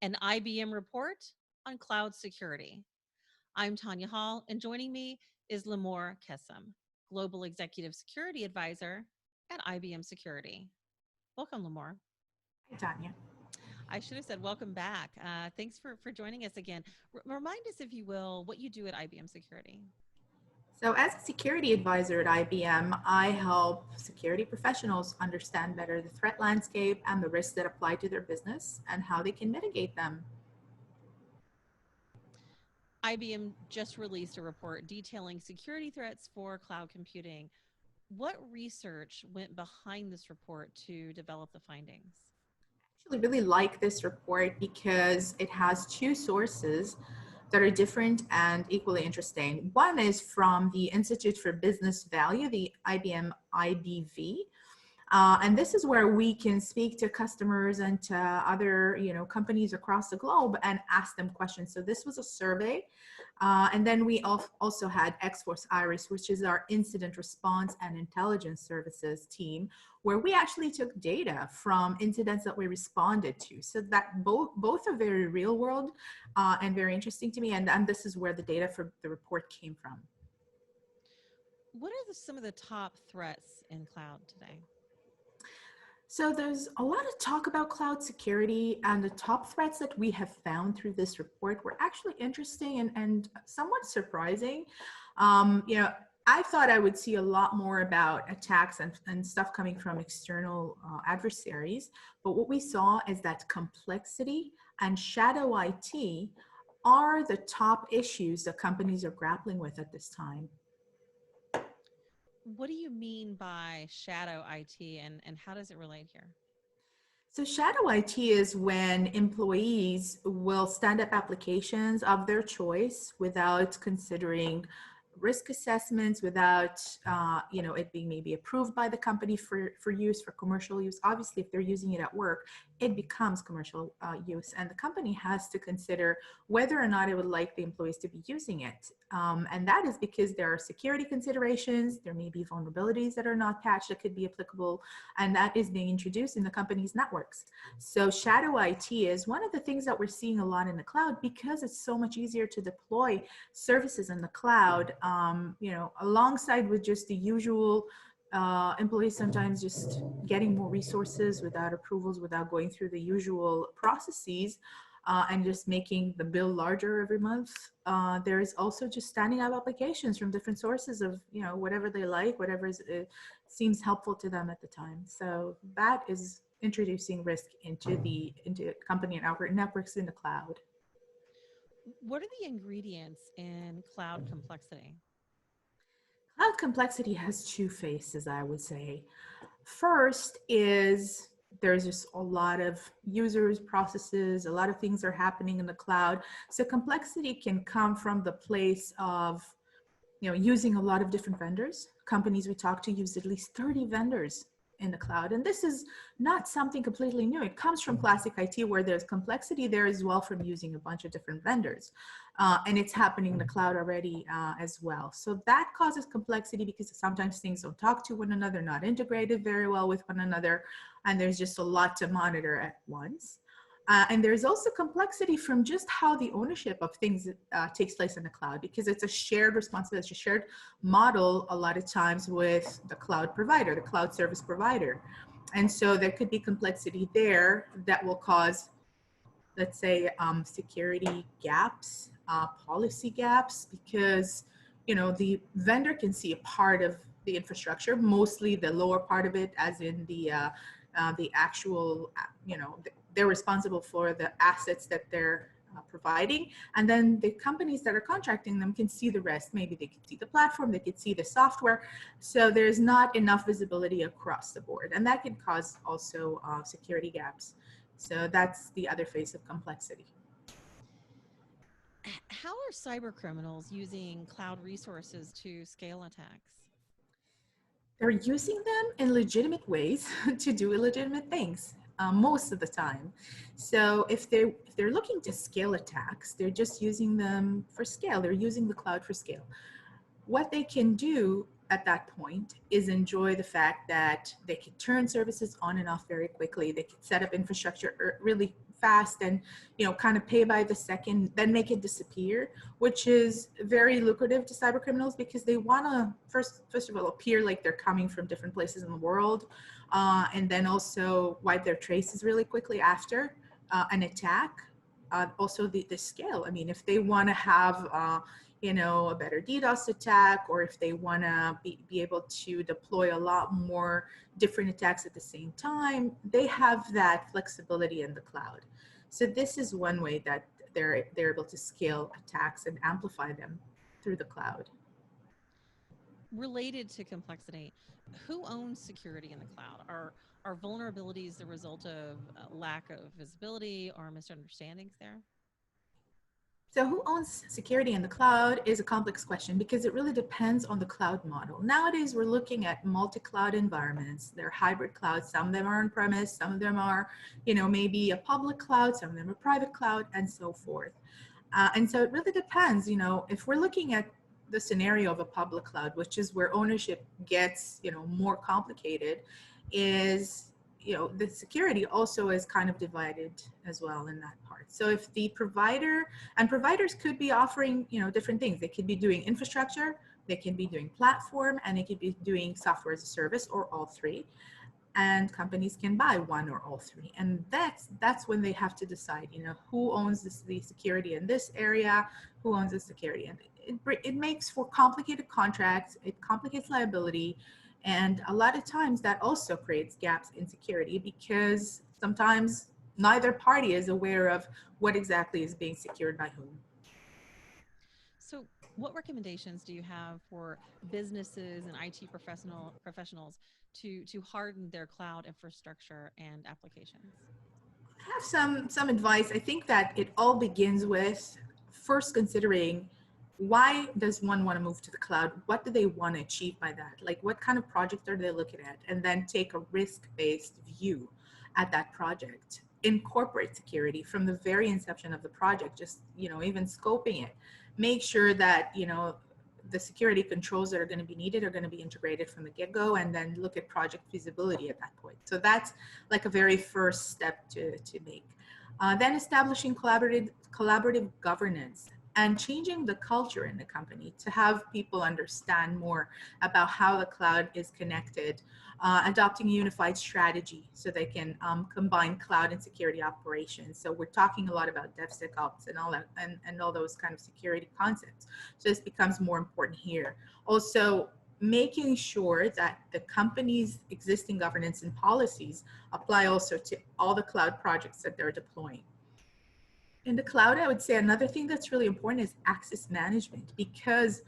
an IBM report on cloud security. I'm Tonya Hall, and joining me is Limor Kessem, Global Executive Security Advisor at IBM Security. Welcome, Limor. Hi, Tanya. I should have said welcome back. Thanks for joining us again. Remind us, if you will, what you do at IBM Security. So, as a security advisor at IBM, I help security professionals understand better the threat landscape and the risks that apply to their business and how they can mitigate them. IBM just released a report detailing security threats for cloud computing. What research went behind this report to develop the findings? I actually really like this report because it has two sources that are different and equally interesting. One is from the Institute for Business Value, the IBM IBV. And this is where we can speak to customers and to other, companies across the globe and ask them questions. So this was a survey. And then we also had X-Force Iris, which is our incident response and intelligence services team, where we actually took data from incidents that we responded to. So that both are very real world and very interesting to me. And this is where the data for the report came from. What are some of the top threats in cloud today? So there's a lot of talk about cloud security, and the top threats that we have found through this report were actually interesting and somewhat surprising. I thought I would see a lot more about attacks and stuff coming from external adversaries, but what we saw is that complexity and shadow IT are the top issues that companies are grappling with at this time. What do you mean by shadow IT and how does it relate here? So shadow IT is when employees will stand up applications of their choice without considering risk assessments, without it being maybe approved by the company for use, for commercial use. Obviously, if they're using it at work, it becomes commercial use, and the company has to consider whether or not it would like the employees to be using it. And that is because there are security considerations, there may be vulnerabilities that are not patched that could be applicable, and that is being introduced in the company's networks. So shadow IT is one of the things that we're seeing a lot in the cloud because it's so much easier to deploy services in the cloud, alongside with just the usual employees sometimes just getting more resources without approvals, without going through the usual processes, and just making the bill larger every month. There is also just standing up applications from different sources of, whatever they like, whatever seems helpful to them at the time. So that is introducing risk into company and our networks in the cloud. What are the ingredients in cloud complexity? Cloud complexity has two faces, I would say. First is there's just a lot of users, processes, a lot of things are happening in the cloud. So complexity can come from the place of, using a lot of different vendors. Companies we talk to use at least 30 vendors in the cloud. And this is not something completely new. It comes from classic IT where there's complexity there as well from using a bunch of different vendors. And it's happening in the cloud already as well. So that causes complexity because sometimes things don't talk to one another, not integrated very well with one another. And there's just a lot to monitor at once. And there's also complexity from just how the ownership of things takes place in the cloud, because it's a shared responsibility, it's a shared model a lot of times with the cloud provider, the cloud service provider. And so there could be complexity there that will cause, let's say, security gaps, policy gaps, because, the vendor can see a part of the infrastructure, mostly the lower part of it, as in the actual, they're responsible for the assets that they're providing. And then the companies that are contracting them can see the rest. Maybe they can see the platform, they could see the software. So there's not enough visibility across the board. And that can cause also security gaps. So that's the other face of complexity. How are cyber criminals using cloud resources to scale attacks? They're using them in legitimate ways to do illegitimate things most of the time. So if they're looking to scale attacks, they're just using them for scale. They're using the cloud for scale. What they can do at that point is enjoy the fact that they can turn services on and off very quickly. They can set up infrastructure really fast and, kind of pay by the second, then make it disappear, which is very lucrative to cyber criminals because they want to first of all appear like they're coming from different places in the world, and then also wipe their traces really quickly after an attack. Also the scale. I mean, if they want to have a better DDoS attack, or if they want to be able to deploy a lot more different attacks at the same time, they have that flexibility in the cloud. So this is one way that they're able to scale attacks and amplify them through the cloud. Related to complexity, who owns security in the cloud? Are vulnerabilities the result of lack of visibility or misunderstandings there? So who owns security in the cloud is a complex question because it really depends on the cloud model. Nowadays, we're looking at multi-cloud environments. They're hybrid clouds. Some of them are on-premise, some of them are, maybe a public cloud, some of them are private cloud, and so forth. And so it really depends, if we're looking at the scenario of a public cloud, which is where ownership gets, more complicated, is, the security also is kind of divided as well in that part. So if the provider, and providers could be offering, different things. They could be doing infrastructure, they can be doing platform, and they could be doing software as a service, or all three. And companies can buy one or all three, and that's when they have to decide, who owns the security in this area, who owns the security. And it makes for complicated contracts, it complicates liability, and a lot of times that also creates gaps in security because sometimes neither party is aware of what exactly is being secured by whom. So, what recommendations do you have for businesses and IT professionals to harden their cloud infrastructure and applications? I have some advice. I think that it all begins with first considering, why does one want to move to the cloud? What do they want to achieve by that? Like, what kind of project are they looking at? And then take a risk-based view at that project. Incorporate security from the very inception of the project, just, even scoping it. Make sure that, the security controls that are going to be needed are going to be integrated from the get-go, and then look at project feasibility at that point. So that's like a very first step to make. Then establishing collaborative governance and changing the culture in the company to have people understand more about how the cloud is connected, adopting a unified strategy so they can combine cloud and security operations. So we're talking a lot about DevSecOps and all that, and all those kind of security concepts. So this becomes more important here. Also, making sure that the company's existing governance and policies apply also to all the cloud projects that they're deploying. In the cloud, I would say another thing that's really important is access management, because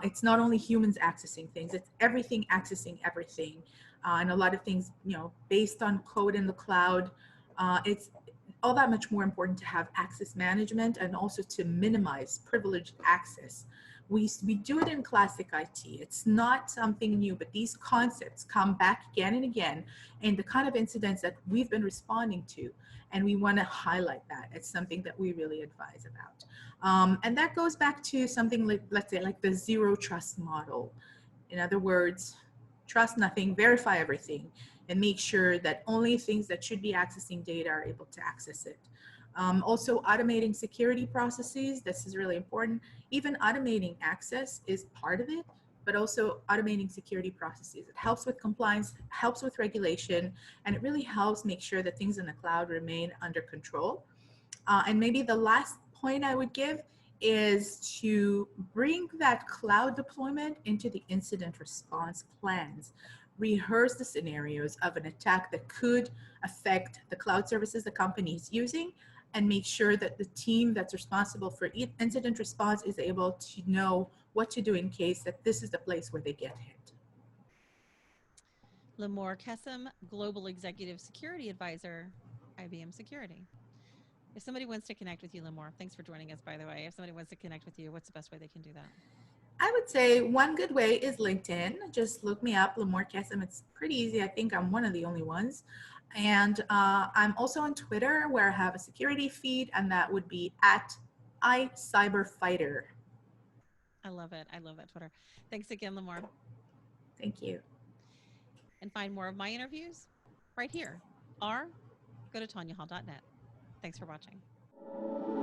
it's not only humans accessing things, it's everything accessing everything. And a lot of things, based on code in the cloud, it's all that much more important to have access management and also to minimize privileged access. We do it in classic IT. It's not something new, but these concepts come back again and again in the kind of incidents that we've been responding to. And we want to highlight that. It's something that we really advise about. And that goes back to something like, let's say, like the zero trust model. In other words, trust nothing, verify everything, and make sure that only things that should be accessing data are able to access it. Also, automating security processes. This is really important. Even automating access is part of it, but also automating security processes. It helps with compliance, helps with regulation, and it really helps make sure that things in the cloud remain under control. And maybe the last point I would give is to bring that cloud deployment into the incident response plans. Rehearse the scenarios of an attack that could affect the cloud services the company is using, and make sure that the team that's responsible for incident response is able to know what to do in case that this is the place where they get hit. Limor Kessem, Global Executive Security Advisor, IBM Security. If somebody wants to connect with you, Limor, thanks for joining us, by the way. If somebody wants to connect with you, what's the best way they can do that? I would say one good way is LinkedIn. Just look me up, Limor Kessem. It's pretty easy. I think I'm one of the only ones. And I'm also on Twitter, where I have a security feed, and that would be at iCyberFighter. I love it. I love that Twitter. Thanks again, Limor. Thank you. And find more of my interviews right here, or go to tonyahall.net. Thanks for watching.